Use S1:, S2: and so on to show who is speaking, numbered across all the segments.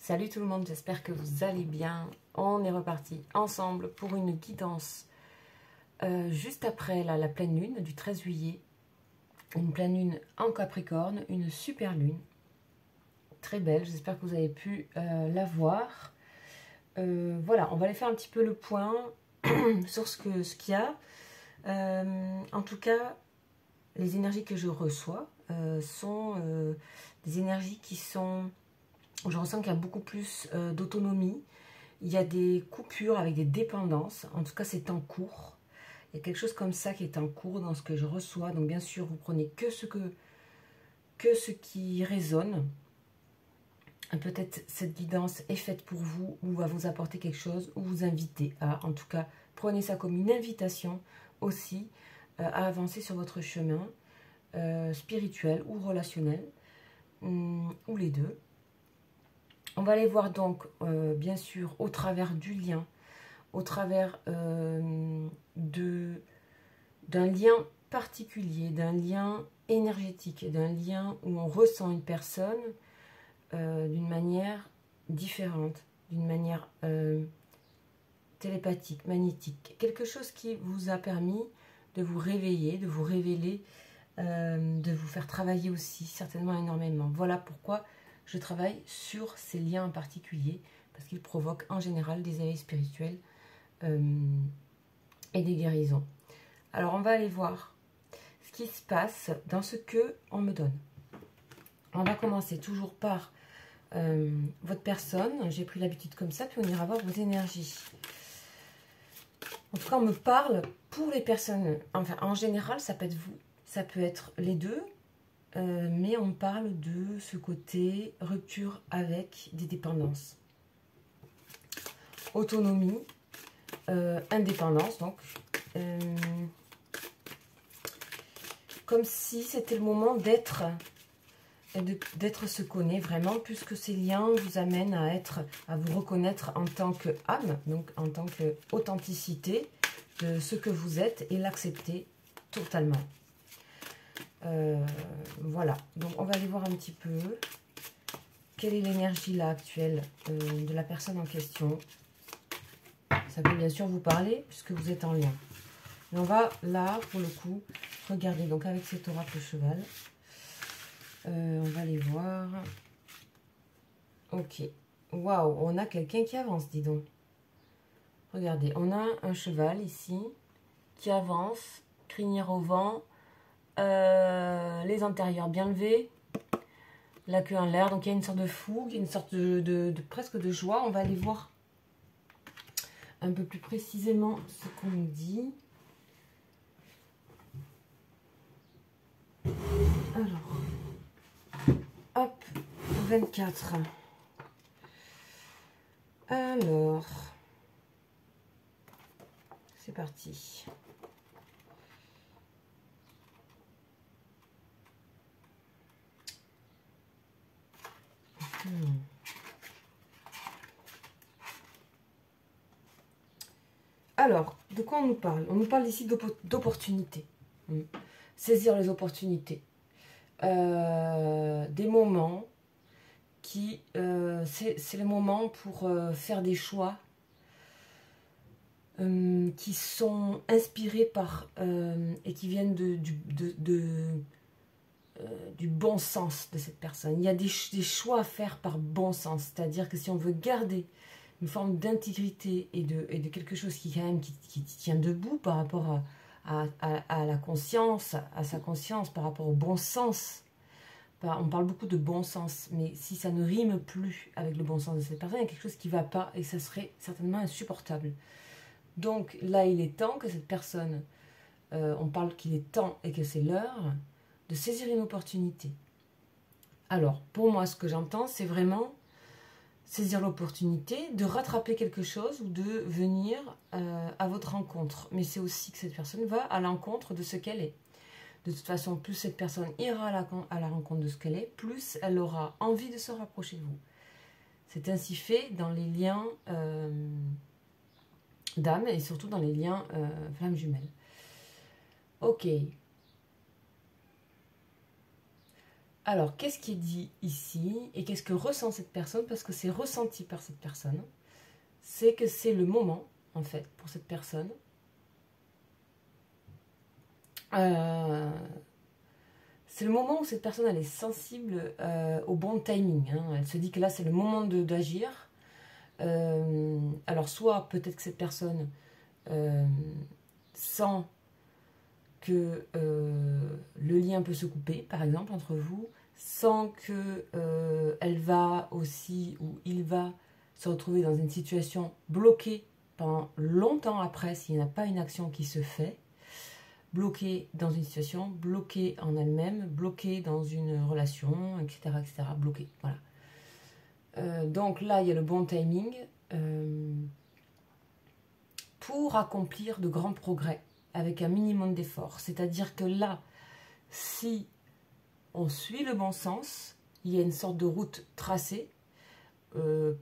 S1: Salut tout le monde, j'espère que vous allez bien. On est reparti ensemble pour une guidance juste après la pleine lune du 13 juillet. Une pleine lune en Capricorne, une super lune. Très belle, j'espère que vous avez pu la voir. Voilà, on va aller faire un petit peu le point sur ce qu'il y a. En tout cas, les énergies que je reçois sont des énergies qui sont... Je ressens qu'il y a beaucoup plus d'autonomie. Il y a des coupures avec des dépendances. En tout cas, c'est en cours. Il y a quelque chose comme ça qui est en cours dans ce que je reçois. Donc, bien sûr, vous prenez que ce qui résonne. Peut-être cette guidance est faite pour vous ou va vous apporter quelque chose ou vous inviter à. En tout cas, prenez ça comme une invitation aussi à avancer sur votre chemin spirituel ou relationnel, ou les deux. On va aller voir donc, bien sûr, au travers du lien, au travers d'un lien particulier, d'un lien énergétique, d'un lien où on ressent une personne d'une manière différente, d'une manière télépathique, magnétique. Quelque chose qui vous a permis de vous réveiller, de vous révéler, de vous faire travailler aussi, certainement énormément. Voilà pourquoi je travaille sur ces liens en particulier, parce qu'ils provoquent en général des éveils spirituels et des guérisons. Alors on va aller voir ce qui se passe dans ce que on me donne. On va commencer toujours par votre personne. J'ai pris l'habitude comme ça, puis on ira voir vos énergies. En tout cas, on me parle pour les personnes, enfin en général, ça peut être vous, ça peut être les deux, mais on parle de ce côté rupture avec des dépendances. Autonomie, indépendance, donc. Comme si c'était le moment d'être ce qu'on est vraiment, puisque ces liens vous amènent à vous reconnaître en tant qu'âme, donc en tant qu'authenticité de ce que vous êtes et l'accepter totalement. Voilà, donc on va aller voir un petit peu quelle est l'énergie là actuelle de la personne en question. Ça peut bien sûr vous parler puisque vous êtes en lien. Mais on va là pour le coup regarder donc avec cet oracle cheval. On va aller voir. Ok, waouh, on a quelqu'un qui avance, dis donc. Regardez, on a un cheval ici qui avance, crinière au vent. Les antérieurs bien levés, la queue en l'air, donc il y a une sorte de fougue, une sorte de presque de joie. On va aller voir un peu plus précisément ce qu'on nous dit. Alors, hop, 24. Alors, c'est parti. Alors, de quoi on nous parle? On nous parle ici d'opportunités. Saisir les opportunités. Des moments qui... c'est le moment pour faire des choix qui sont inspirés par... et qui viennent du bon sens de cette personne. Il y a des choix à faire par bon sens. C'est-à-dire que si on veut garder une forme d'intégrité et de quelque chose qui, quand même, qui tient debout par rapport à la conscience, à sa conscience, par rapport au bon sens. On parle beaucoup de bon sens, mais si ça ne rime plus avec le bon sens de cette personne, il y a quelque chose qui ne va pas et ça serait certainement insupportable. Donc là, il est temps que cette personne, on parle qu'il est temps et que c'est l'heure de saisir une opportunité. Alors, pour moi, ce que j'entends, c'est vraiment saisir l'opportunité de rattraper quelque chose ou de venir à votre rencontre. Mais c'est aussi que cette personne va à l'encontre de ce qu'elle est. De toute façon, plus cette personne ira à la rencontre de ce qu'elle est, plus elle aura envie de se rapprocher de vous. C'est ainsi fait dans les liens d'âme et surtout dans les liens flammes jumelles. Ok. Alors, qu'est-ce qui est dit ici et qu'est-ce que ressent cette personne? Parce que c'est ressenti par cette personne. C'est que c'est le moment, en fait, pour cette personne. C'est le moment où cette personne, elle est sensible au bon timing. Hein. Elle se dit que là, c'est le moment d'agir. Alors, soit peut-être que cette personne sent que le lien peut se couper, par exemple, entre vous, sans que elle va aussi, ou il va se retrouver dans une situation bloquée pendant longtemps après, s'il n'y a pas une action qui se fait, bloquée dans une situation, bloquée en elle-même, bloquée dans une relation, etc., etc., bloquée, voilà. Donc là, il y a le bon timing pour accomplir de grands progrès avec un minimum d'efforts. C'est-à-dire que là, si on suit le bon sens, il y a une sorte de route tracée,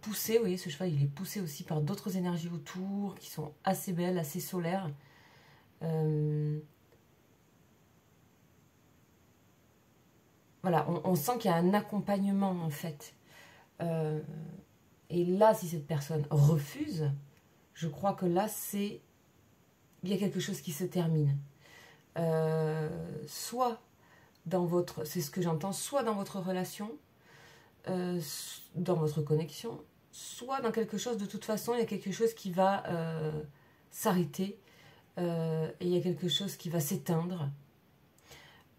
S1: poussée, vous voyez, ce cheval, il est poussé aussi par d'autres énergies autour, qui sont assez belles, assez solaires. Voilà, on sent qu'il y a un accompagnement, en fait. Et là, si cette personne refuse, je crois que là, il y a quelque chose qui se termine. Soit dans votre, c'est ce que j'entends, soit dans votre relation, dans votre connexion, soit dans quelque chose, de toute façon, il y a quelque chose qui va s'arrêter, et il y a quelque chose qui va s'éteindre,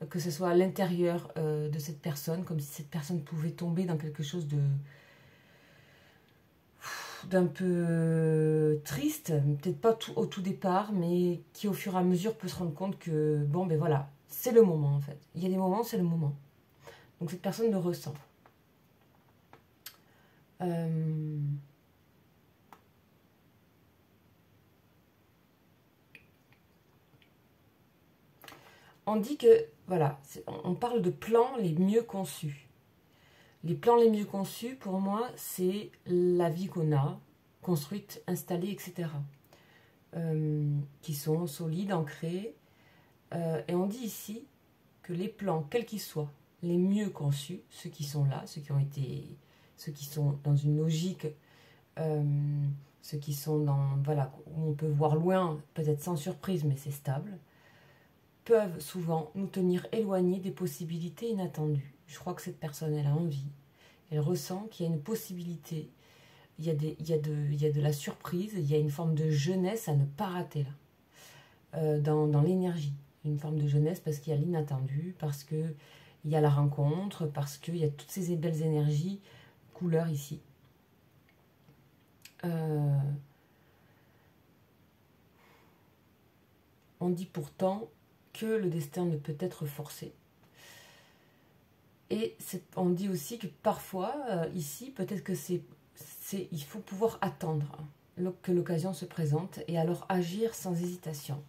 S1: que ce soit à l'intérieur de cette personne, comme si cette personne pouvait tomber dans quelque chose d'un peu triste, peut-être pas au tout départ, mais qui au fur et à mesure peut se rendre compte que, bon, ben voilà, c'est le moment en fait. Il y a des moments, c'est le moment. Donc cette personne le ressent. On dit que, voilà, on parle de plans les mieux conçus. Les plans les mieux conçus, pour moi, c'est la vie qu'on a, construite, installée, etc. Qui sont solides, ancrés. Et on dit ici que les plans, quels qu'ils soient, les mieux conçus, ceux qui sont là, ceux qui sont dans une logique, ceux qui sont dans, voilà, où on peut voir loin, peut-être sans surprise, mais c'est stable, peuvent souvent nous tenir éloignés des possibilités inattendues. Je crois que cette personne, elle a envie, elle ressent qu'il y a une possibilité, il y a de la surprise, il y a une forme de jeunesse à ne pas rater là, dans l'énergie. Une forme de jeunesse parce qu'il y a l'inattendu, parce qu'il y a la rencontre, parce qu'il y a toutes ces belles énergies, couleurs ici. On dit pourtant que le destin ne peut être forcé. Et on dit aussi que parfois, ici, peut-être que il faut pouvoir attendre que l'occasion se présente et alors agir sans hésitation.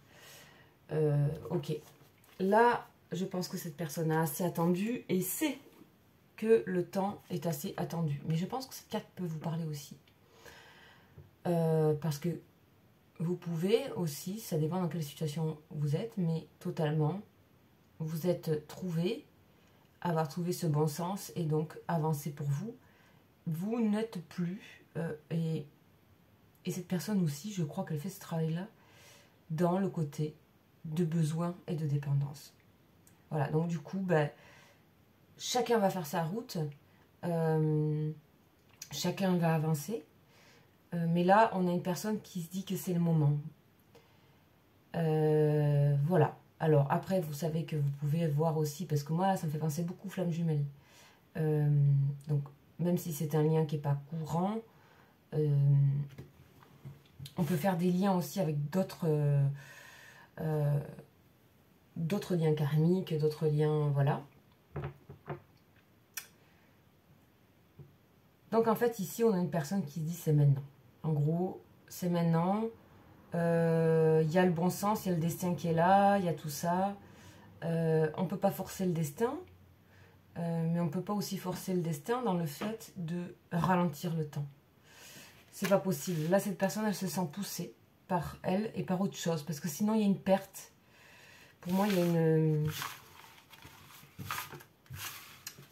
S1: Ok. Là, je pense que cette personne a assez attendu et sait que le temps est assez attendu. Mais je pense que cette carte peut vous parler aussi. Parce que vous pouvez aussi, ça dépend dans quelle situation vous êtes, mais totalement, vous êtes trouvé, avoir trouvé ce bon sens et donc avancer pour vous. Vous n'êtes plus, et cette personne aussi, je crois qu'elle fait ce travail-là, dans le côté de besoin et de dépendance. Voilà, donc du coup, ben, chacun va faire sa route, chacun va avancer, mais là, on a une personne qui se dit que c'est le moment. Voilà. Alors, après, vous savez que vous pouvez voir aussi, parce que moi, ça me fait penser beaucoup flamme jumelle. Donc, même si c'est un lien qui n'est pas courant, on peut faire des liens aussi avec d'autres liens karmiques, d'autres liens, voilà. Donc, en fait, ici, on a une personne qui se dit c'est maintenant. En gros, c'est maintenant. Il y a le bon sens, il y a le destin qui est là, il y a tout ça. On ne peut pas forcer le destin, mais on ne peut pas aussi forcer le destin dans le fait de ralentir le temps. C'est pas possible. Là, cette personne, elle se sent poussée par elle et par autre chose, parce que sinon, il y a une perte. Pour moi, il y a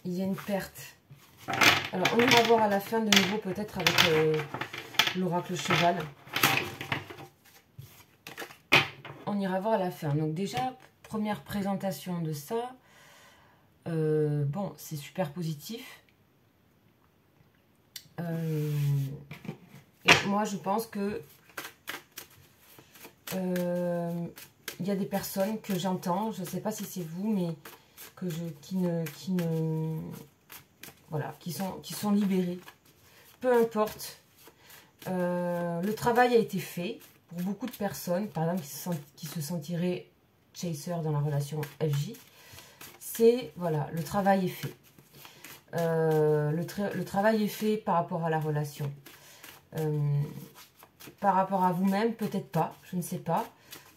S1: il y a une perte. Alors, on ira voir à la fin de nouveau, peut-être avec l'oracle cheval. On ira voir à la fin. Donc déjà, première présentation de ça. Bon, c'est super positif. Et moi, je pense que il y a des personnes que j'entends, je ne sais pas si c'est vous, mais que qui sont libérées. Peu importe. Le travail a été fait pour beaucoup de personnes, par exemple, qui se sentiraient chaser dans la relation FJ. C'est, voilà, le travail est fait. Le travail est fait par rapport à la relation. Par rapport à vous-même, peut-être pas, je ne sais pas.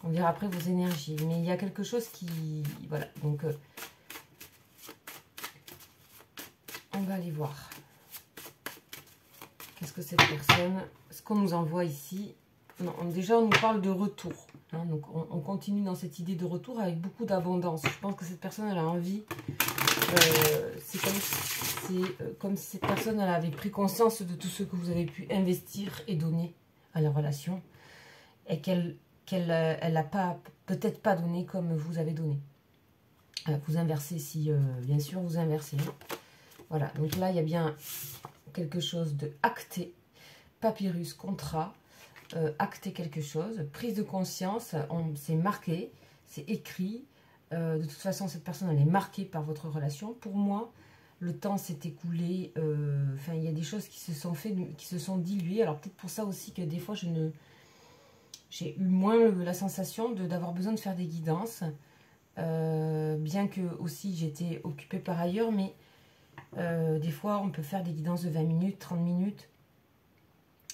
S1: On verra après vos énergies. Mais il y a quelque chose qui... Voilà, donc... on va aller voir. Qu'est-ce que cette personne... Ce qu'on nous envoie ici... Non, déjà, on nous parle de retour. Hein, donc, on continue dans cette idée de retour avec beaucoup d'abondance. Je pense que cette personne, elle a envie... c'est comme si cette personne, elle avait pris conscience de tout ce que vous avez pu investir et donner à la relation. Et qu'elle n'a pas, peut-être pas donné comme vous avez donné. Vous inversez si, bien sûr, vous inversez. Voilà, donc là, il y a bien quelque chose de acté. Papyrus, contrat, acter quelque chose, prise de conscience, c'est marqué, c'est écrit. De toute façon, cette personne, elle est marquée par votre relation. Pour moi, le temps s'est écoulé. Enfin, il y a des choses qui se sont diluées. Alors, peut-être pour ça aussi que des fois, j'ai eu moins la sensation d'avoir besoin de faire des guidances. Bien que aussi, j'étais occupée par ailleurs. Mais des fois, on peut faire des guidances de 20 minutes, 30 minutes.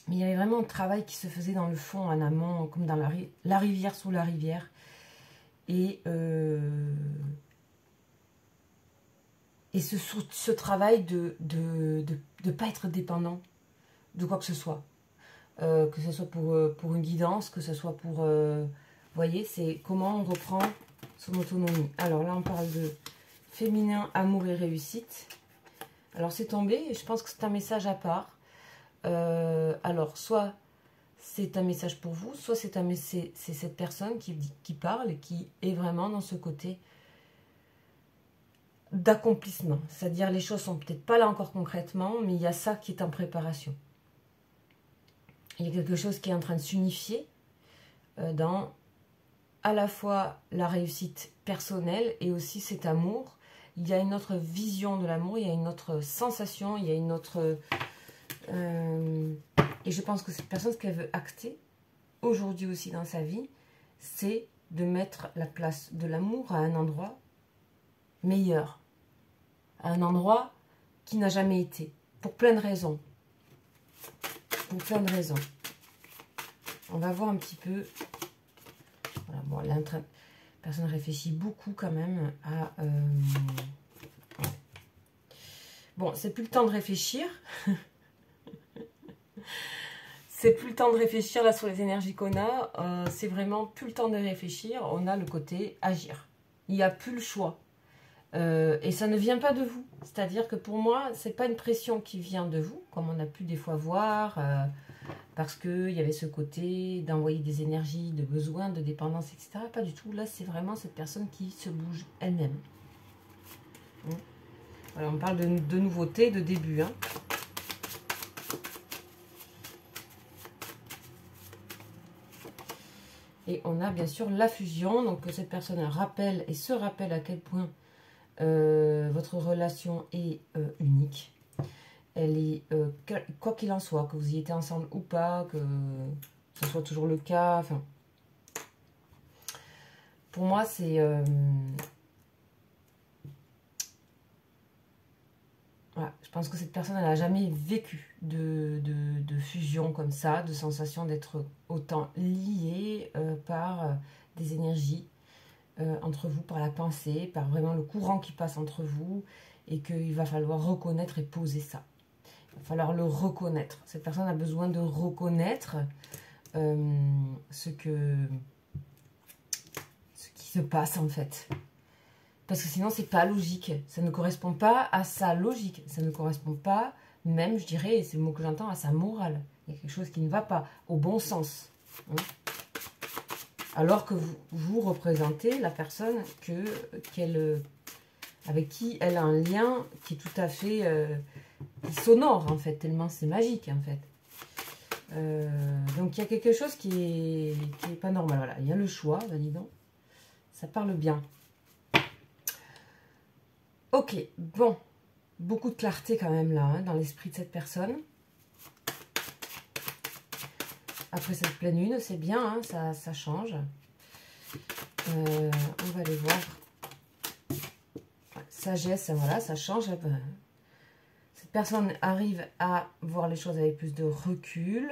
S1: Mais il y avait vraiment un travail qui se faisait dans le fond, en amont, comme dans la rivière sous la rivière. Et ce travail de ne pas être dépendant de quoi que ce soit. Que ce soit pour une guidance, que ce soit pour... vous voyez, c'est comment on reprend son autonomie. Alors là, on parle de féminin, amour et réussite. Alors c'est tombé, et je pense que c'est un message à part. Alors, soit c'est un message pour vous, soit c'est cette personne qui parle et qui est vraiment dans ce côté d'accomplissement. C'est-à-dire les choses sont peut-être pas là encore concrètement, mais il y a ça qui est en préparation. Il y a quelque chose qui est en train de s'unifier dans à la fois la réussite personnelle et aussi cet amour. Il y a une autre vision de l'amour, il y a une autre sensation, il y a une autre... et je pense que cette personne, ce qu'elle veut acter aujourd'hui aussi dans sa vie, c'est de mettre la place de l'amour à un endroit meilleur, à un endroit qui n'a jamais été, pour plein de raisons. Pour plein de raisons. On va voir un petit peu. Voilà, bon, là, la personne réfléchit beaucoup quand même à... ouais. Bon, c'est plus le temps de réfléchir. C'est plus le temps de réfléchir là sur les énergies qu'on a. C'est vraiment plus le temps de réfléchir. On a le côté agir. Il n'y a plus le choix. Et ça ne vient pas de vous. C'est-à-dire que pour moi, c'est pas une pression qui vient de vous, comme on a pu des fois voir, parce qu'il y avait ce côté d'envoyer des énergies, de besoin, de dépendance, etc. Pas du tout. Là, c'est vraiment cette personne qui se bouge elle-même. Voilà, on parle de nouveauté, de début. Hein. Et on a bien sûr la fusion. Donc cette personne rappelle et se rappelle à quel point votre relation est unique. Elle est, quoi qu'il en soit, que vous y étiez ensemble ou pas, que ce soit toujours le cas. Enfin, pour moi, c'est... voilà, je pense que cette personne, elle n'a jamais vécu de fusion comme ça, de sensation d'être autant liée par des énergies entre vous, par la pensée, par vraiment le courant qui passe entre vous, et qu'il va falloir reconnaître et poser ça. Il va falloir le reconnaître. Cette personne a besoin de reconnaître ce qui se passe en fait. parce que sinon c'est pas logique, ça ne correspond pas à sa logique, ça ne correspond pas même, je dirais, et c'est le mot que j'entends, à sa morale. Il y a quelque chose qui ne va pas, au bon sens. Hein. Alors que vous représentez la personne avec qui elle a un lien qui est tout à fait qui sonore, en fait, tellement c'est magique, en fait. Donc il y a quelque chose qui est pas normal. Voilà, il y a le choix, ben dis donc. Ça parle bien. Ok, bon. Beaucoup de clarté quand même là, hein, dans l'esprit de cette personne. Après cette pleine lune, c'est bien, hein, ça change. On va aller voir. Sagesse, voilà, ça change. Cette personne arrive à voir les choses avec plus de recul.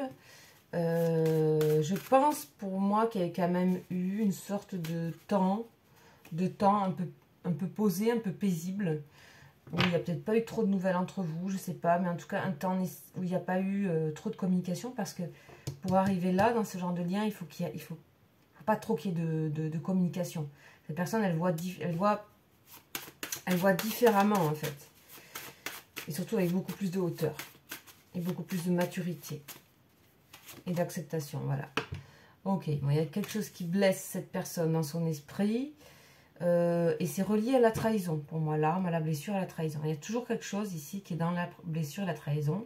S1: Je pense pour moi qu'il y a quand même eu une sorte de temps un peu posé, un peu paisible, où il n'y a peut-être pas eu trop de nouvelles entre vous, je sais pas, mais en tout cas un temps où il n'y a pas eu trop de communication, parce que pour arriver là, dans ce genre de lien, il faut pas trop qu'il y ait de communication. Cette personne, elle voit différemment, en fait. Et surtout avec beaucoup plus de hauteur. Et beaucoup plus de maturité. Et d'acceptation, voilà. Ok, bon, il y a quelque chose qui blesse cette personne dans son esprit. Et c'est relié à la trahison, pour moi, l'arme, à la blessure, à la trahison. Il y a toujours quelque chose ici qui est dans la blessure et la trahison.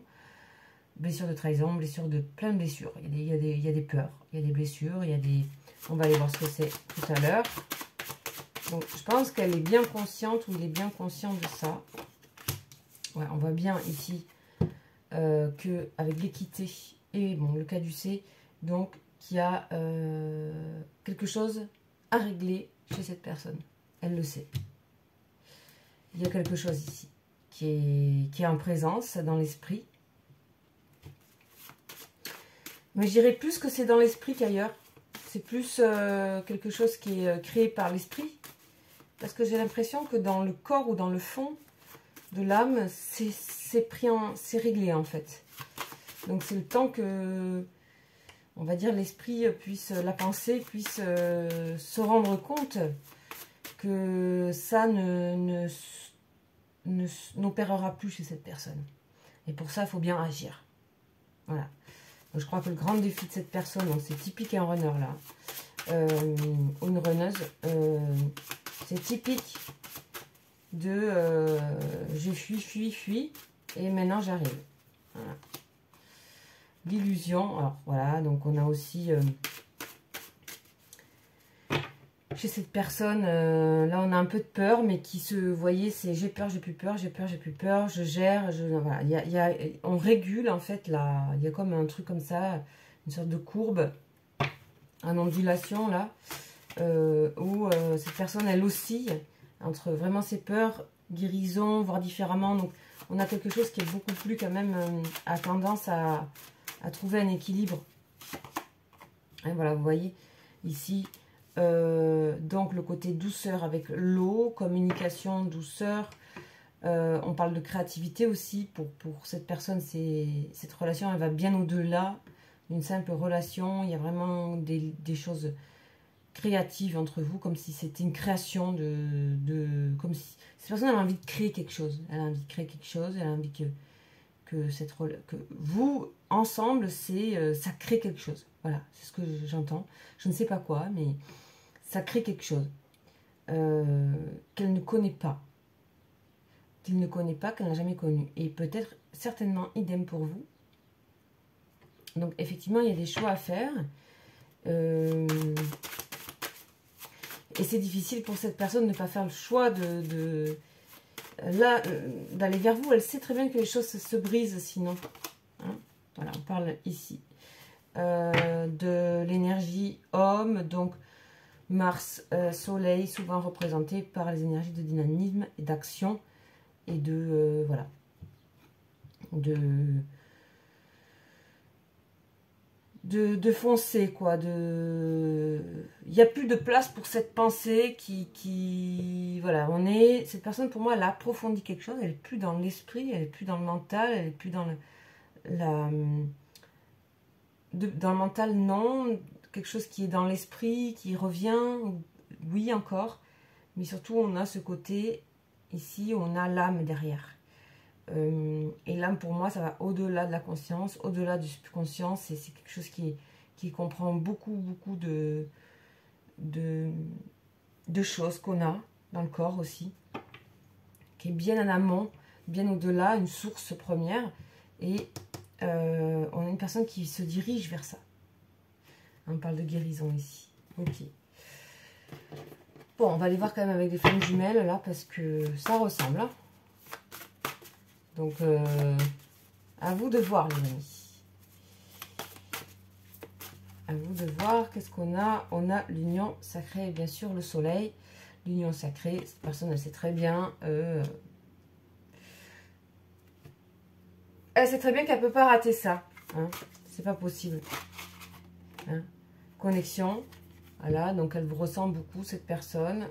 S1: Blessure de trahison, blessure de plein de blessures. Il y a des peurs, il y a des blessures, il y a des... On va aller voir ce que c'est tout à l'heure. Donc, je pense qu'elle est bien consciente, ou il est bien conscient de ça. Ouais, on voit bien ici qu'avec l'équité et bon, le caducé, donc, qu'il y a quelque chose à régler chez cette personne. Elle le sait. Il y a quelque chose ici qui est en présence dans l'esprit. Mais je dirais plus que c'est dans l'esprit qu'ailleurs. C'est plus quelque chose qui est créé par l'esprit. Parce que j'ai l'impression que dans le corps ou dans le fond de l'âme, c'est réglé en fait. Donc c'est le temps que, on va dire, l'esprit puisse, la pensée puisse se rendre compte que ça n'opérera plus chez cette personne. Et pour ça, il faut bien agir. Voilà. Donc, je crois que le grand défi de cette personne, c'est typique un runner là, ou une runneuse, c'est typique de je fuis, et maintenant j'arrive. Voilà. L'illusion, alors voilà, donc on a aussi chez cette personne, là on a un peu de peur, mais qui se, vous voyez, c'est j'ai peur, j'ai plus peur, j'ai peur, j'ai plus peur, je gère, voilà, on régule en fait, là, il y a comme un truc comme ça, une sorte de courbe, en ondulation là, où cette personne elle oscille entre vraiment ses peurs, guérison, voire différemment, donc on a quelque chose qui est beaucoup plus quand même, a tendance à trouver un équilibre. Et voilà, vous voyez, ici, donc le côté douceur avec l'eau, communication, douceur. On parle de créativité aussi. Pour cette personne, cette relation, elle va bien au-delà d'une simple relation. Il y a vraiment des choses créatives entre vous, comme si c'était une création comme si cette personne a envie de créer quelque chose. Elle a envie de créer quelque chose, elle a envie que vous, ensemble, ça crée quelque chose. Voilà, c'est ce que j'entends. Je ne sais pas quoi, mais ça crée quelque chose qu'elle ne connaît pas. Qu'il ne connaît pas, qu'elle n'a jamais connu. Et peut-être, certainement, idem pour vous. Donc, effectivement, il y a des choix à faire. Et c'est difficile pour cette personne de ne pas faire le choix là, d'aller vers vous. Elle sait très bien que les choses se brisent sinon. Hein, voilà, on parle ici de l'énergie homme, donc Mars, Soleil, souvent représenté par les énergies de dynamisme et d'action et de voilà, de foncer quoi, il n'y a plus de place pour cette pensée voilà, cette personne pour moi elle approfondit quelque chose, elle est plus dans l'esprit, elle est plus dans le mental, elle est plus dans dans le mental, non, quelque chose qui est dans l'esprit, qui revient, oui encore, mais surtout on a ce côté, ici on a l'âme derrière. Et l'âme pour moi ça va au-delà de la conscience, au-delà du subconscient, c'est quelque chose qui comprend beaucoup de choses qu'on a dans le corps aussi, qui est bien en amont, bien au-delà, une source première, et on a une personne qui se dirige vers ça. On parle de guérison ici. Ok. Bon, on va aller voir quand même avec des flammes jumelles là, parce que ça ressemble. Hein. Donc, à vous de voir les amis. À vous de voir, qu'est-ce qu'on a? On a l'union sacrée, bien sûr, le soleil. L'union sacrée, cette personne, elle sait très bien. Elle sait très bien qu'elle ne peut pas rater ça. Hein. C'est pas possible. Hein. Connexion. Voilà, donc elle vous ressemble beaucoup, cette personne.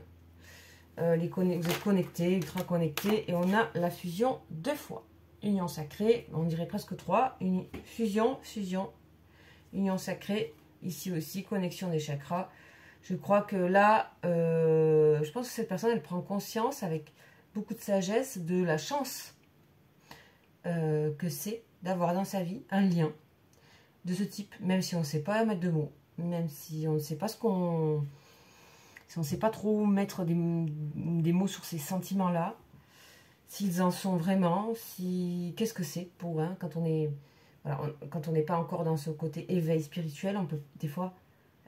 S1: Vous êtes connectés, ultra connectés. Et on a la fusion 2 fois. Union sacrée, on dirait presque 3. Fusion, union sacrée. Ici aussi, connexion des chakras. Je crois que là, je pense que cette personne, elle prend conscience avec beaucoup de sagesse de la chance que c'est d'avoir dans sa vie un lien de ce type, même si on ne sait pas mettre de mots, même si on ne sait pas si on ne sait pas trop mettre des mots sur ces sentiments-là, s'ils en sont vraiment, qu'est-ce que c'est pour quand on est, voilà, quand on n'est pas encore dans ce côté éveil spirituel, on peut des fois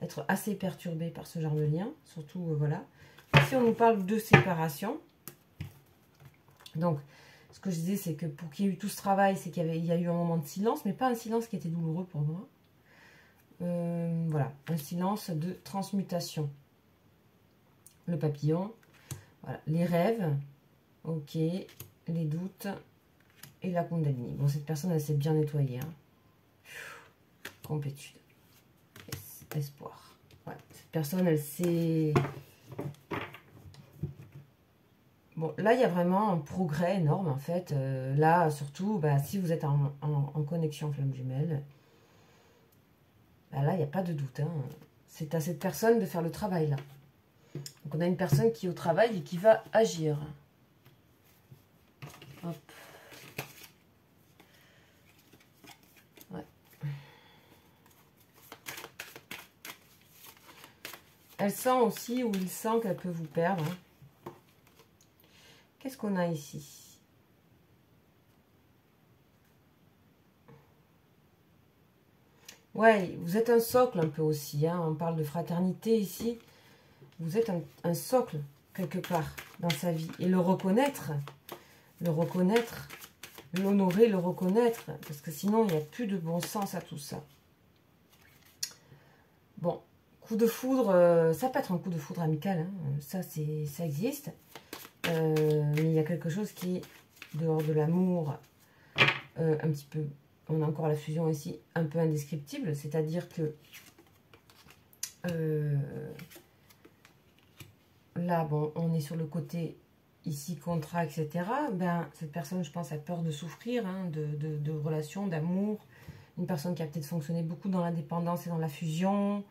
S1: être assez perturbé par ce genre de lien, surtout, voilà. Ici, on nous parle de séparation. Donc, ce que je disais, c'est que pour qu'il y ait eu tout ce travail, c'est qu'il y a eu un moment de silence, mais pas un silence qui était douloureux pour moi. Voilà, un silence de transmutation. Le papillon, voilà, les rêves, ok, les doutes et la Kundalini. Bon, cette personne, elle s'est bien nettoyée. Hein. Complétude. Espoir. Ouais, cette personne, elle s'est... Bon, là, il y a vraiment un progrès énorme, en fait. Là, surtout, bah, si vous êtes en connexion flamme jumelle, bah, là, il n'y a pas de doute. Hein. C'est à cette personne de faire le travail, là. Donc, on a une personne qui est au travail et qui va agir. Hop. Ouais. Elle sent aussi, ou il sent qu'elle peut vous perdre. Hein. Qu'est-ce qu'on a ici? Ouais, vous êtes un socle un peu aussi. Hein. On parle de fraternité ici. Vous êtes un socle quelque part dans sa vie. Et le reconnaître, l'honorer, le reconnaître. Parce que sinon, il n'y a plus de bon sens à tout ça. Bon, coup de foudre, ça peut être un coup de foudre amical. Hein. Ça existe. Mais il y a quelque chose qui est dehors de l'amour, un petit peu, on a encore la fusion ici, un peu indescriptible, c'est-à-dire que là, bon, on est sur le côté ici, contrat, etc. Ben, cette personne, je pense, a peur de souffrir, hein, de relations, d'amour. Une personne qui a peut-être fonctionné beaucoup dans l'indépendance et dans la fusion,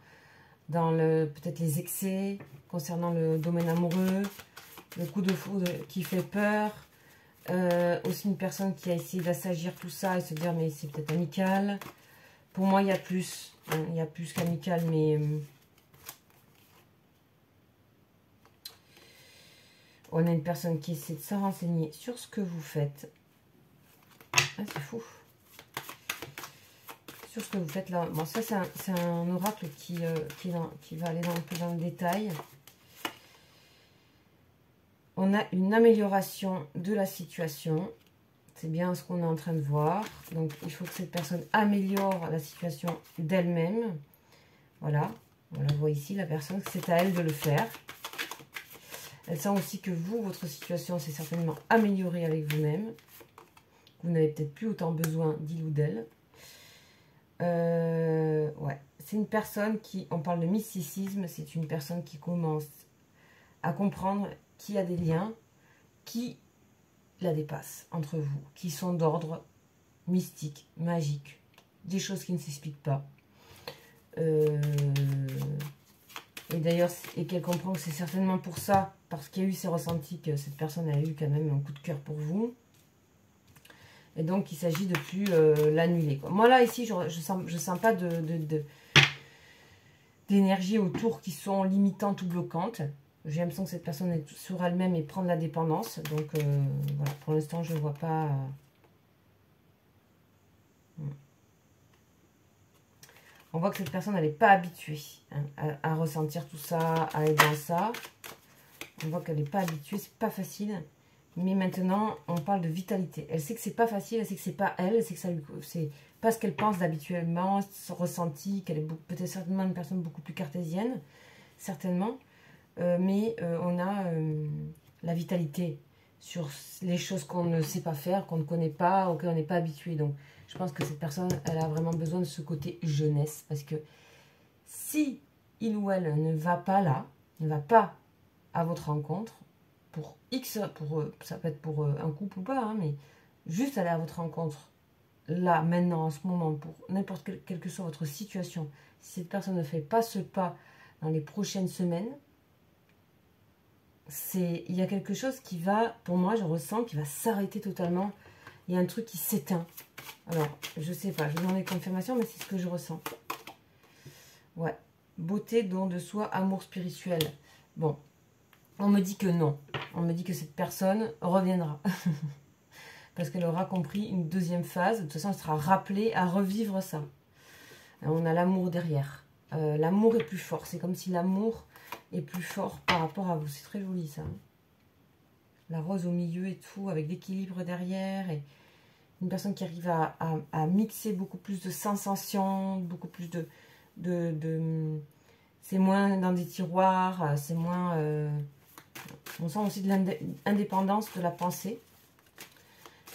S1: dans peut-être les excès concernant le domaine amoureux. Le coup de foudre qui fait peur. Aussi une personne qui a essayé d'assagir tout ça et se dire mais c'est peut-être amical. Pour moi il y a plus. Hein, il y a plus qu'amical mais... on a une personne qui essaie de se renseigner sur ce que vous faites. Ah, c'est fou. Sur ce que vous faites là. Bon ça c'est un oracle qui va aller un peu dans le détail. On a une amélioration de la situation. C'est bien ce qu'on est en train de voir. Donc, il faut que cette personne améliore la situation d'elle-même. Voilà. On la voit ici, la personne. C'est à elle de le faire. Elle sent aussi que vous, votre situation s'est certainement améliorée avec vous-même. Vous n'avez peut-être plus autant besoin d'il ou d'elle. Ouais. C'est une personne qui, on parle de mysticisme, c'est une personne qui commence à comprendre qu'il y a des liens qui la dépassent entre vous, qui sont d'ordre mystique, magique, des choses qui ne s'expliquent pas. Et Et d'ailleurs, et qu'elle comprend que c'est certainement pour ça, parce qu'il y a eu ces ressentis, que cette personne a eu quand même un coup de cœur pour vous. Et donc, il s'agit de plus l'annuler. Moi, là, ici, je sens pas d'énergie autour qui sont limitantes ou bloquantes. J'ai l'impression que cette personne est sur elle-même et prend de la dépendance. Donc, voilà, pour l'instant, je ne vois pas... On voit que cette personne, elle n'est pas habituée hein, à ressentir tout ça, à être dans ça. On voit qu'elle n'est pas habituée, c'est pas facile. Mais maintenant, on parle de vitalité. Elle sait que c'est pas facile, elle sait que c'est pas elle, sait que c'est pas ce qu'elle pense d'habituellement, son ressenti, qu'elle est peut-être certainement une personne beaucoup plus cartésienne, certainement. Mais on a la vitalité sur les choses qu'on ne sait pas faire, qu'on ne connaît pas, auxquelles on n'est pas habitué. Donc, je pense que cette personne, elle a vraiment besoin de ce côté jeunesse. Parce que si il ou elle ne va pas là, ne va pas à votre rencontre, pour X, ça peut être pour un couple ou pas, hein, mais juste aller à votre rencontre, là, maintenant, en ce moment, pour n'importe quelle que soit votre situation, si cette personne ne fait pas ce pas dans les prochaines semaines, il y a quelque chose qui va, pour moi, je ressens, qui va s'arrêter totalement. Il y a un truc qui s'éteint. Alors, je sais pas, je vous donne des confirmations, mais c'est ce que je ressens. Ouais. Beauté, don de soi, amour spirituel. Bon, on me dit que non. On me dit que cette personne reviendra. Parce qu'elle aura compris une deuxième phase. De toute façon, elle sera rappelée à revivre ça. On a l'amour derrière. L'amour est plus fort. C'est comme si l'amour est plus fort par rapport à vous. C'est très joli ça. La rose au milieu et tout, avec l'équilibre derrière. Et une personne qui arrive à mixer beaucoup plus de sensations, beaucoup plus de c'est moins dans des tiroirs, c'est moins... on sent aussi de l'indépendance de la pensée.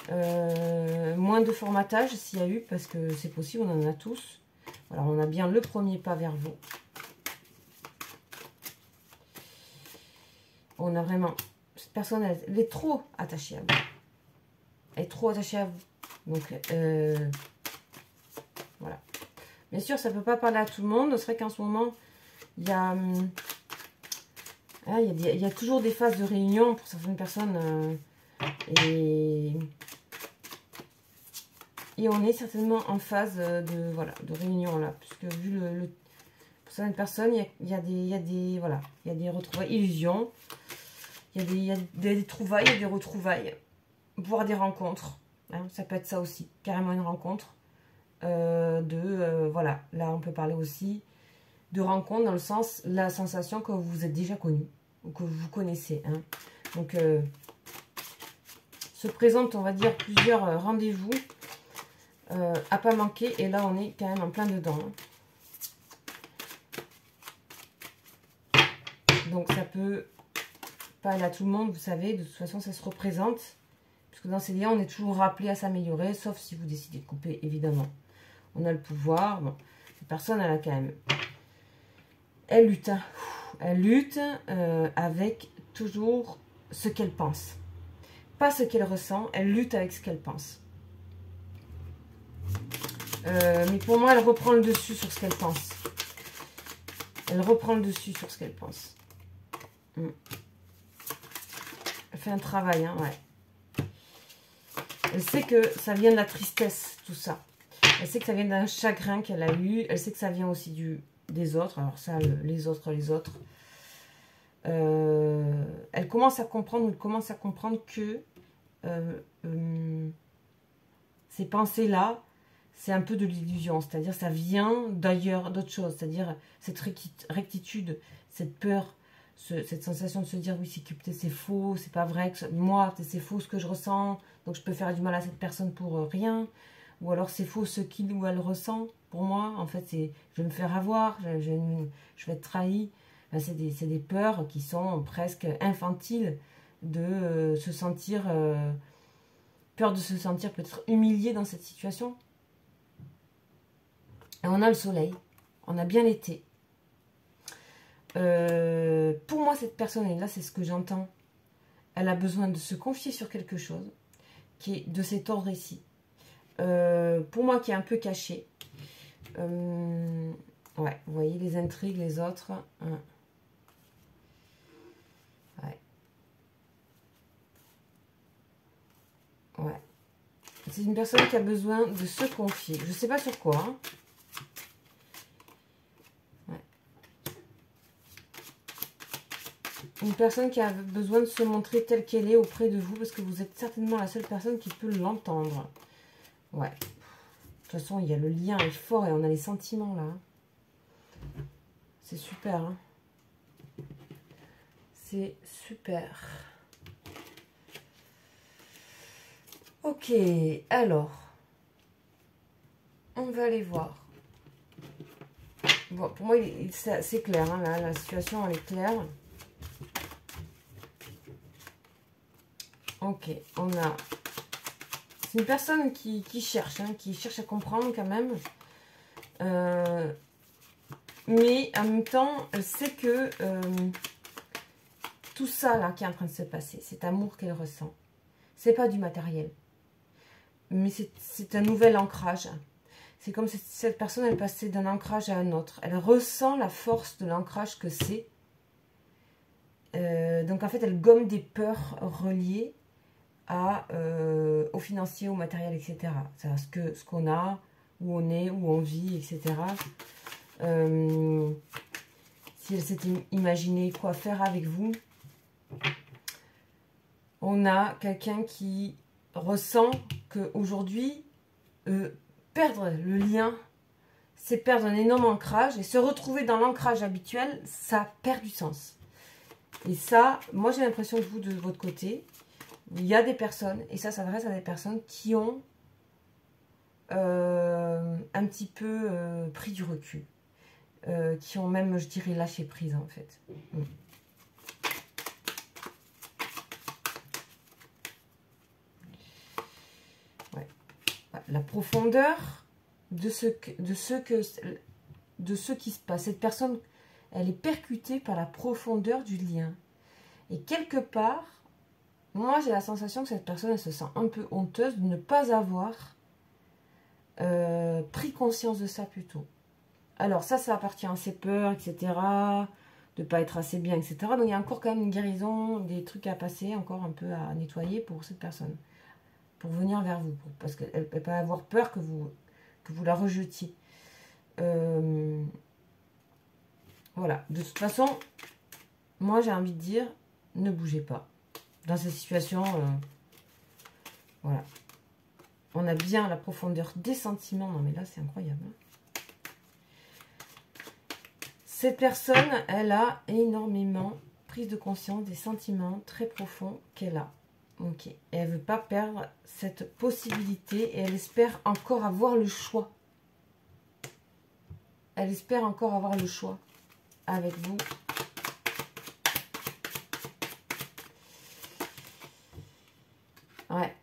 S1: Moins de formatage s'il y a eu, parce que c'est possible, on en a tous. Alors, on a bien le premier pas vers vous. On a vraiment... Cette personne, elle est trop attachée à vous. Elle est trop attachée à vous. Donc, voilà. Bien sûr, ça ne peut pas parler à tout le monde. C'est vrai qu'en ce moment, il y a... il y a toujours des phases de réunion pour certaines personnes. Et on est certainement en phase de réunion là. Puisque vu pour certaines personnes, il y a des retrouvailles, illusions. Il y a des trouvailles, il y a des retrouvailles. Voire des rencontres. Hein, ça peut être ça aussi. Carrément une rencontre. Voilà. Là, on peut parler aussi de rencontre dans le sens, la sensation que vous êtes déjà connu. Ou que vous connaissez. Hein. Donc, se présente, on va dire, plusieurs rendez-vous à pas manquer. Et là, on est quand même en plein dedans. Hein. Donc, ça peut pas aller à tout le monde, vous savez. De toute façon, ça se représente. Parce que dans ces liens, on est toujours rappelé à s'améliorer. Sauf si vous décidez de couper, évidemment. On a le pouvoir. Bon, cette personne, elle a quand même... Elle lutte. Hein. Elle lutte avec toujours ce qu'elle pense. Pas ce qu'elle ressent, elle lutte avec ce qu'elle pense. Mais pour moi, elle reprend le dessus sur ce qu'elle pense. Elle reprend le dessus sur ce qu'elle pense. Elle fait un travail, hein, ouais. Elle sait que ça vient de la tristesse, tout ça. Elle sait que ça vient d'un chagrin qu'elle a eu. Elle sait que ça vient aussi des autres. Alors ça, les autres. Elle commence à comprendre, ou elle commence à comprendre que ces pensées-là, c'est un peu de l'illusion. C'est-à-dire ça vient d'ailleurs, d'autre chose. C'est-à-dire cette rectitude, cette peur, cette sensation de se dire, oui, c'est faux, c'est pas vrai, moi, c'est faux ce que je ressens, donc je peux faire du mal à cette personne pour rien. Ou alors c'est faux ce qu'il ou elle ressent pour moi. En fait, je vais me faire avoir, je vais être trahi. Enfin, c'est des peurs qui sont presque infantiles de se sentir... peur de se sentir peut-être humilié dans cette situation. Et on a le soleil. On a bien l'été. Pour moi, cette personne, et là c'est ce que j'entends, elle a besoin de se confier sur quelque chose qui est de cet ordre ici. Pour moi, qui est un peu caché. Ouais, vous voyez les intrigues, les autres. Hein. Ouais. C'est une personne qui a besoin de se confier. Je ne sais pas sur quoi. Hein. Ouais. Une personne qui a besoin de se montrer telle qu'elle est auprès de vous, parce que vous êtes certainement la seule personne qui peut l'entendre. Ouais. De toute façon, il y a le lien est fort et on a les sentiments là. C'est super. Hein. C'est super. Ok, alors, on va aller voir. Bon, pour moi, c'est clair, hein, là, la situation, elle est claire. Ok, on a... C'est une personne qui cherche, hein, qui cherche à comprendre quand même. Mais en même temps, elle sait que tout ça là qui est en train de se passer, cet amour qu'elle ressent, c'est pas du matériel. Mais c'est un nouvel ancrage. C'est comme si cette personne, elle passait d'un ancrage à un autre. Elle ressent la force de l'ancrage que c'est. Donc en fait, elle gomme des peurs reliées au financier, au matériel, etc. C'est-à-dire ce qu'on a, où on est, où on vit, etc. Si elle s'était imaginé quoi faire avec vous, on a quelqu'un qui ressent qu'aujourd'hui, perdre le lien, c'est perdre un énorme ancrage, et se retrouver dans l'ancrage habituel, ça perd du sens. Et ça, moi j'ai l'impression que vous, de votre côté, il y a des personnes, et ça s'adresse à des personnes qui ont un petit peu pris du recul, qui ont même, je dirais, lâché prise en fait. Ouais. La profondeur de ce qui se passe. Cette personne, elle est percutée par la profondeur du lien. Et quelque part, moi j'ai la sensation que cette personne, elle se sent un peu honteuse de ne pas avoir pris conscience de ça plus tôt. Alors ça appartient à ses peurs, etc. De ne pas être assez bien, etc. Donc il y a encore quand même une guérison, des trucs à passer, encore un peu à nettoyer pour cette personne. Pour venir vers vous. Parce qu'elle peut pas avoir peur que vous la rejetiez. Voilà. De toute façon, moi j'ai envie de dire, ne bougez pas. Dans cette situation, voilà. On a bien la profondeur des sentiments. Non mais là c'est incroyable. Hein. Cette personne, elle a énormément prise de conscience des sentiments très profonds qu'elle a. Ok. Et elle ne veut pas perdre cette possibilité et elle espère encore avoir le choix. Elle espère encore avoir le choix avec vous. Ouais.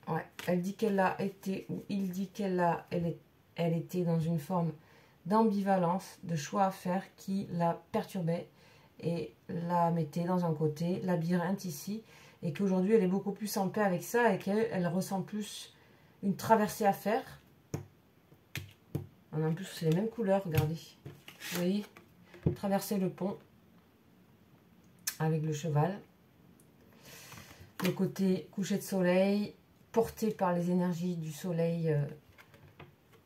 S1: Ouais. Elle dit qu'elle a été, ou il dit elle était dans une forme d'ambivalence, de choix à faire qui la perturbait et la mettait dans un côté labyrinthe ici, et qu'aujourd'hui elle est beaucoup plus en paix avec ça et qu'elle ressent plus une traversée à faire. En plus c'est les mêmes couleurs, regardez. Vous voyez, traverser le pont avec le cheval. Le côté coucher de soleil, porté par les énergies du soleil.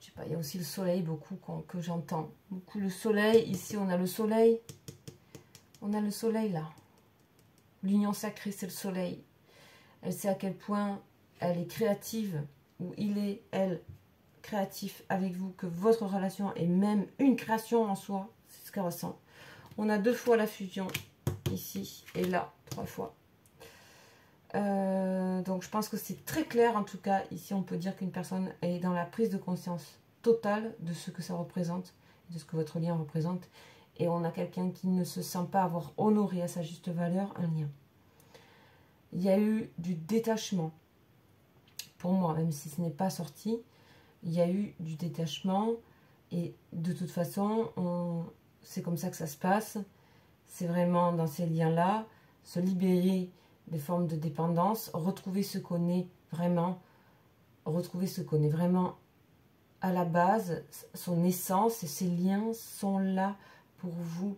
S1: Je sais pas, il y a aussi le soleil beaucoup que j'entends. Beaucoup le soleil. Ici on a le soleil. On a le soleil là. L'union sacrée, c'est le soleil. Elle sait à quel point elle est créative, ou il est, elle, créatif avec vous, que votre relation est même une création en soi. C'est ce qu'elle ressent. On a 2 fois la fusion, ici et là, 3 fois. Donc je pense que c'est très clair, en tout cas, ici on peut dire qu'une personne est dans la prise de conscience totale de ce que ça représente, de ce que votre lien représente. Et on a quelqu'un qui ne se sent pas avoir honoré à sa juste valeur un lien. Il y a eu du détachement. Pour moi, même si ce n'est pas sorti, il y a eu du détachement. Et de toute façon, c'est comme ça que ça se passe. C'est vraiment dans ces liens-là, se libérer des formes de dépendance, retrouver ce qu'on est vraiment, à la base, son essence et ses liens sont là pour vous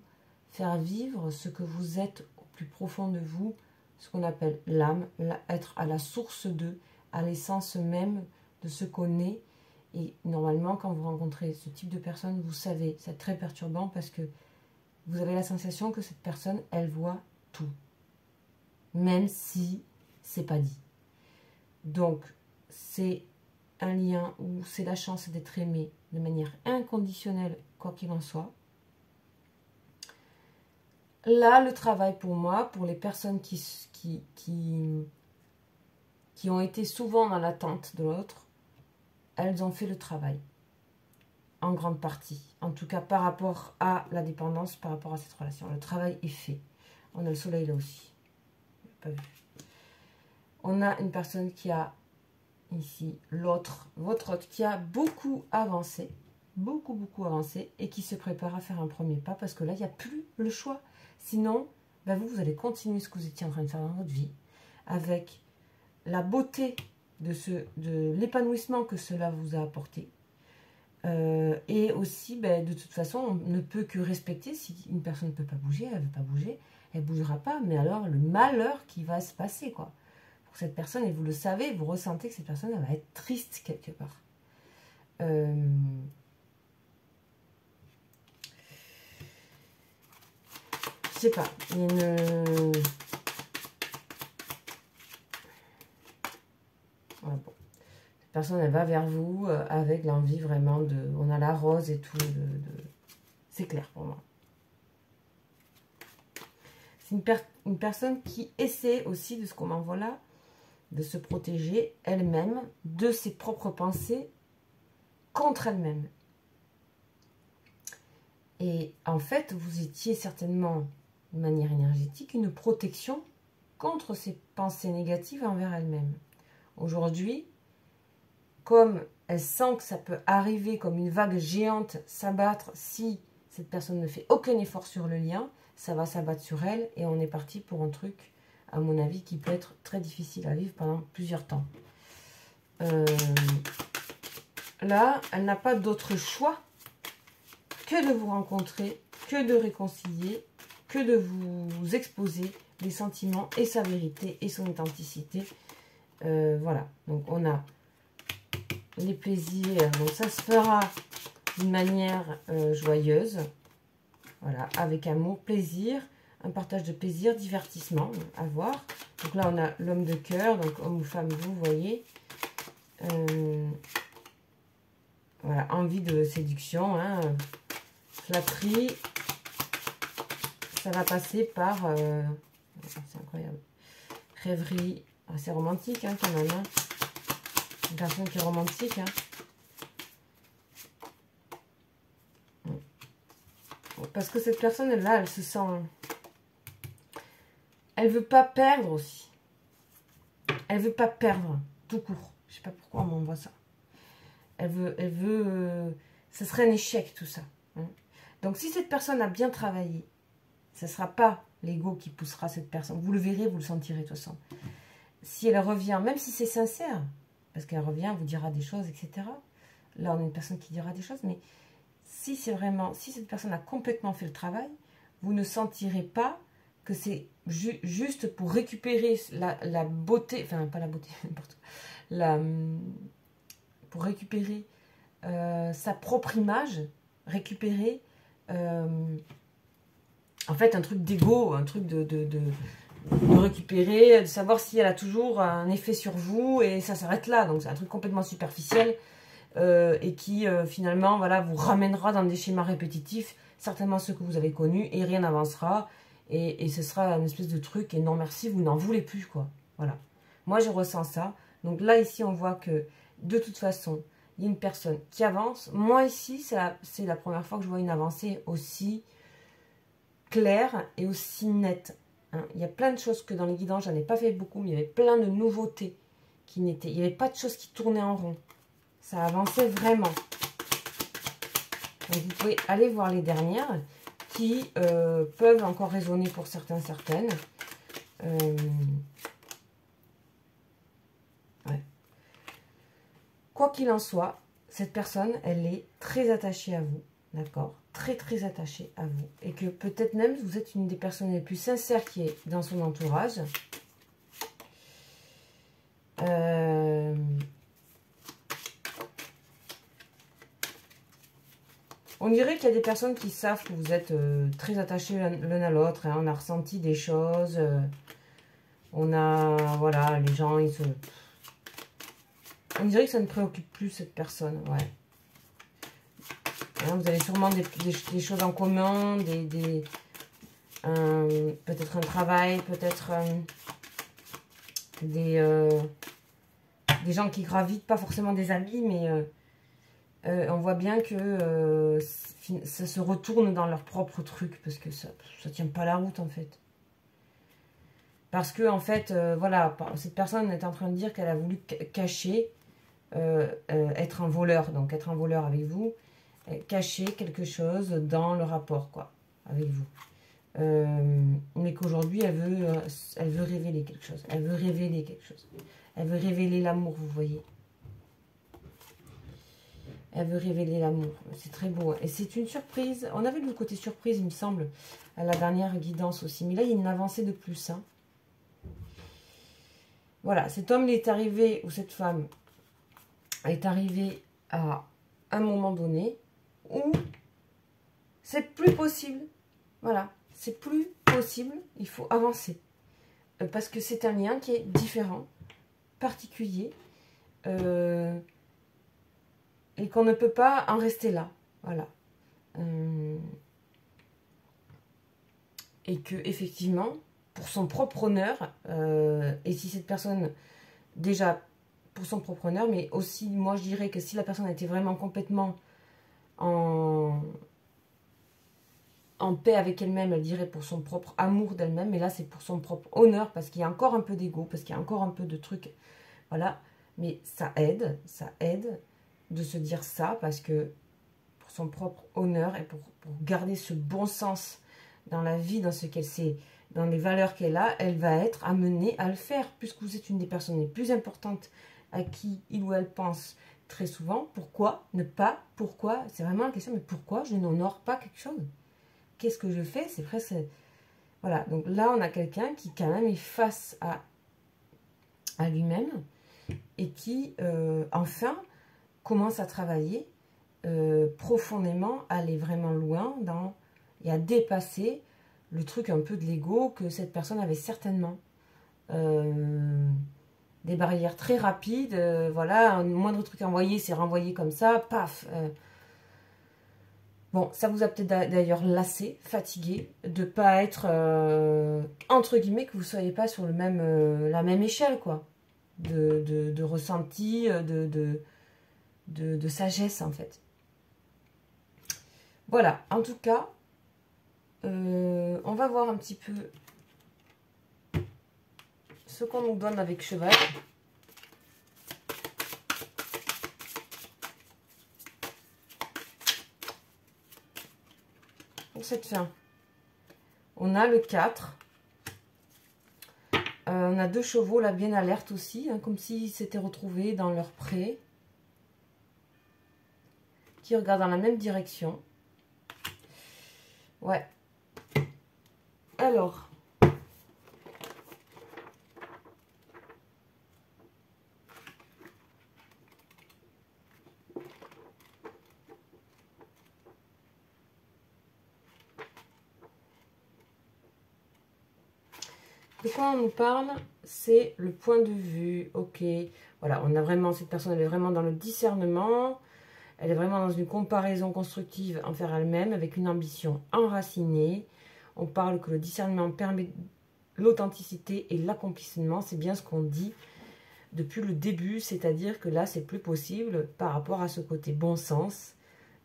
S1: faire vivre ce que vous êtes au plus profond de vous, ce qu'on appelle l'âme, être à la source d'eux, à l'essence même de ce qu'on est. Et normalement, quand vous rencontrez ce type de personne, vous savez, c'est très perturbant parce que vous avez la sensation que cette personne, elle voit tout. Même si c'est pas dit. Donc, c'est un lien où c'est la chance d'être aimé de manière inconditionnelle, quoi qu'il en soit. Là, le travail pour moi, pour les personnes qui ont été souvent dans l'attente de l'autre, elles ont fait le travail. En grande partie. En tout cas, par rapport à la dépendance, par rapport à cette relation. Le travail est fait. On a le soleil là aussi. Pas vu. On a une personne qui a ici l'autre, votre autre, qui a beaucoup avancé. Beaucoup avancé. Et qui se prépare à faire un premier pas. Parce que là, il n'y a plus le choix. Sinon, ben vous allez continuer ce que vous étiez en train de faire dans votre vie. Avec la beauté de l'épanouissement que cela vous a apporté. Et aussi, ben, de toute façon, on ne peut que respecter. Si une personne ne peut pas bouger, elle ne veut pas bouger, elle ne bougera pas. Mais alors, le malheur qui va se passer, quoi. Pour cette personne, et vous le savez, vous ressentez que cette personne, elle va être triste quelque part. Je sais pas. Voilà, bon. Personne, elle va vers vous avec l'envie vraiment de... On a la rose et tout. C'est clair pour moi. C'est une personne qui essaie aussi, de ce qu'on m'envoie là, de se protéger elle-même de ses propres pensées contre elle-même. Et en fait, vous étiez certainement, de manière énergétique, une protection contre ces pensées négatives envers elle-même. Aujourd'hui, comme elle sent que ça peut arriver comme une vague géante, s'abattre si cette personne ne fait aucun effort sur le lien, ça va s'abattre sur elle et on est parti pour un truc, à mon avis, qui peut être très difficile à vivre pendant plusieurs temps. Là, elle n'a pas d'autre choix que de vous rencontrer, que de réconcilier, que de vous exposer les sentiments et sa vérité et son authenticité. Voilà, donc on a les plaisirs, donc ça se fera d'une manière joyeuse, voilà, avec amour, plaisir, un partage de plaisir, divertissement à voir. Donc là on a l'homme de cœur, donc homme ou femme, vous voyez, voilà, envie de séduction, hein, flatterie, ça va passer par, c'est incroyable, rêverie, c'est romantique hein, quand même, hein. Une personne qui est romantique, hein. Parce que cette personne-là, elle se sent... Elle veut pas perdre aussi. Elle veut pas perdre, tout court. Je sais pas pourquoi on m'envoie ça. Elle veut... Ce serait un échec, tout ça. Hein. Donc, si cette personne a bien travaillé, ce ne sera pas l'ego qui poussera cette personne. Vous le verrez, vous le sentirez, de toute façon. Si elle revient, même si c'est sincère, parce qu'elle revient, elle vous dira des choses, etc. Là, on a une personne qui dira des choses, mais... Si c'est vraiment, si cette personne a complètement fait le travail, vous ne sentirez pas que c'est juste pour récupérer la beauté, enfin pas la beauté, n'importe quoi, pour récupérer sa propre image, récupérer en fait un truc d'ego, un truc de récupérer, de savoir si elle a toujours un effet sur vous et ça s'arrête là, donc c'est un truc complètement superficiel. Et qui finalement voilà, vous ramènera dans des schémas répétitifs, certainement ceux que vous avez connus, et rien n'avancera, et ce sera une espèce de truc, et non merci, vous n'en voulez plus, quoi. Voilà. Moi, je ressens ça. Donc là, ici, on voit que, de toute façon, il y a une personne qui avance. Moi, ici, c'est la première fois que je vois une avancée aussi claire et aussi nette. Hein. Il y a plein de choses que dans les guidances, j'en ai pas fait beaucoup, mais il y avait plein de nouveautés qui n'étaient... Il n'y avait pas de choses qui tournaient en rond. Ça avançait vraiment. Donc, vous pouvez aller voir les dernières qui peuvent encore résonner pour certains, certaines. Ouais. Quoi qu'il en soit, cette personne, elle est très attachée à vous, d'accord? Très, très attachée à vous. Et que peut-être même, vous êtes une des personnes les plus sincères qui est dans son entourage. On dirait qu'il y a des personnes qui savent que vous êtes très attachés l'un à l'autre. Hein. On a ressenti des choses. On a... Voilà, les gens, ils se... On dirait que ça ne préoccupe plus cette personne, ouais. Hein, vous avez sûrement des choses en commun, peut-être un travail, peut-être des gens qui gravitent, pas forcément des amis, mais on voit bien que ça se retourne dans leur propre truc, parce que ça tient pas la route, en fait. Parce que, en fait, voilà, cette personne est en train de dire qu'elle a voulu cacher, être un voleur, donc être un voleur avec vous, cacher quelque chose dans le rapport, quoi, avec vous. Mais qu'aujourd'hui, elle veut révéler quelque chose. Elle veut révéler quelque chose. Elle veut révéler l'amour, vous voyez. Elle veut révéler l'amour. C'est très beau. Et c'est une surprise. On avait le côté surprise, il me semble, à la dernière guidance aussi. Mais là, il y a une avancée de plus. Hein. Voilà, cet homme il est arrivé, ou cette femme est arrivée à un moment donné où c'est plus possible. Voilà, c'est plus possible. Il faut avancer. Parce que c'est un lien qui est différent, particulier. Et qu'on ne peut pas en rester là. Voilà. Et que, effectivement, pour son propre honneur, et si cette personne, déjà pour son propre honneur, mais aussi, moi je dirais que si la personne était vraiment complètement en paix avec elle-même, elle dirait pour son propre amour d'elle-même, mais là c'est pour son propre honneur, parce qu'il y a encore un peu d'ego, parce qu'il y a encore un peu de trucs, voilà. Mais ça aide de se dire ça, parce que pour son propre honneur et pour garder ce bon sens dans la vie, dans ce qu'elle sait, dans les valeurs qu'elle a, elle va être amenée à le faire, puisque vous êtes une des personnes les plus importantes à qui il ou elle pense très souvent. Pourquoi ne pas, pourquoi, c'est vraiment la question, mais pourquoi je n'honore pas quelque chose? Qu'est-ce que je fais? C'est presque... Voilà, donc là on a quelqu'un qui quand même est face à lui-même et qui, enfin, commence à travailler profondément, à aller vraiment loin et à dépasser le truc un peu de l'ego que cette personne avait certainement. Des barrières très rapides, voilà, un moindre truc envoyé, c'est renvoyé comme ça, paf. Bon, ça vous a peut-être d'ailleurs lassé, fatigué, de ne pas être, entre guillemets, que vous ne soyez pas sur la même échelle, quoi, de ressenti, de sagesse, en fait. Voilà, en tout cas, on va voir un petit peu ce qu'on nous donne avec cheval. Pour cette fin, on a le 4. On a 2 chevaux là bien alertes aussi, hein, comme s'ils s'étaient retrouvés dans leur pré, qui regardent dans la même direction. Ouais. Alors, de quoi on nous parle? C'est le point de vue. Ok. Voilà, on a vraiment, cette personne, elle est vraiment dans le discernement. Elle est vraiment dans une comparaison constructive envers elle-même, avec une ambition enracinée. On parle que le discernement permet l'authenticité et l'accomplissement. C'est bien ce qu'on dit depuis le début, c'est-à-dire que là, c'est plus possible par rapport à ce côté bon sens.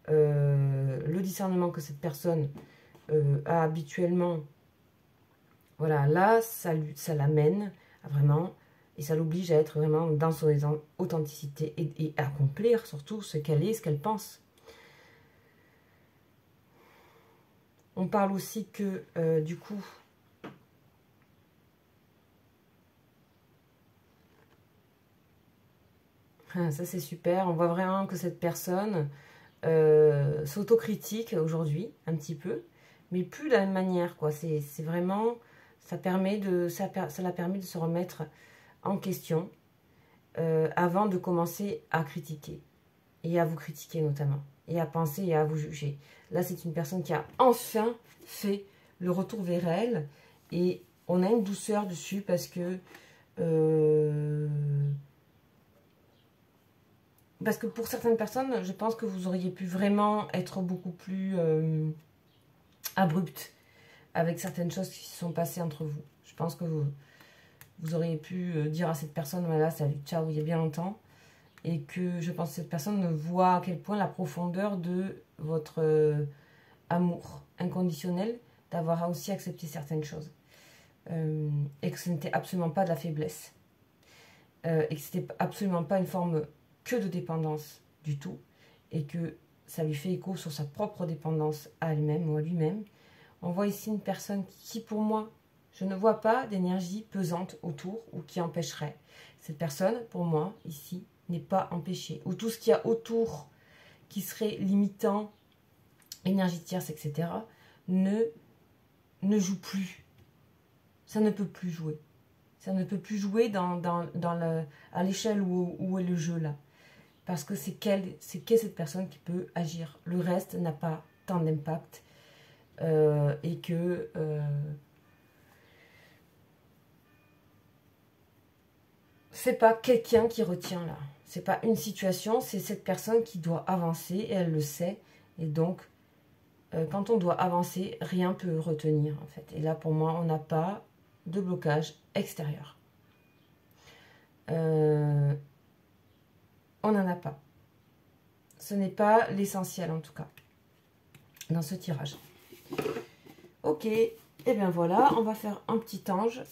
S1: Le discernement que cette personne a habituellement, voilà, là, ça l'amène à vraiment, et ça l'oblige à être vraiment dans son authenticité et à accomplir surtout ce qu'elle est, ce qu'elle pense. On parle aussi que, du coup, Ça, c'est super. On voit vraiment que cette personne s'autocritique aujourd'hui, un petit peu, mais plus de la même manière, quoi. C'est vraiment... ça l'a permis de se remettre en question avant de commencer à critiquer. Et à vous critiquer notamment. Et à penser et à vous juger. Là, c'est une personne qui a enfin fait le retour vers elle. Et on a une douceur dessus parce que... parce que pour certaines personnes, je pense que vous auriez pu vraiment être beaucoup plus abrupte avec certaines choses qui se sont passées entre vous. Je pense que vous auriez pu dire à cette personne, voilà, salut, ciao, il y a bien longtemps. Et que je pense que cette personne voit à quel point la profondeur de votre amour inconditionnel, d'avoir aussi accepté certaines choses. Et que ce n'était absolument pas de la faiblesse. Et que ce n'était absolument pas une forme que de dépendance du tout. Et que ça lui fait écho sur sa propre dépendance à elle-même ou à lui-même. On voit ici une personne qui, pour moi, je ne vois pas d'énergie pesante autour ou qui empêcherait. Cette personne, pour moi, ici, n'est pas empêchée. Ou tout ce qu'il y a autour qui serait limitant, énergie tierce, etc., ne joue plus. Ça ne peut plus jouer. Ça ne peut plus jouer à l'échelle où est le jeu là. Parce que c'est cette personne qui peut agir. Le reste n'a pas tant d'impact. Et que... c'est pas quelqu'un qui retient là. C'est pas une situation, c'est cette personne qui doit avancer et elle le sait. Et donc, quand on doit avancer, rien ne peut retenir en fait. Et là, pour moi, on n'a pas de blocage extérieur. On n'en a pas. Ce n'est pas l'essentiel en tout cas, dans ce tirage. Ok, et bien voilà, on va faire un petit ange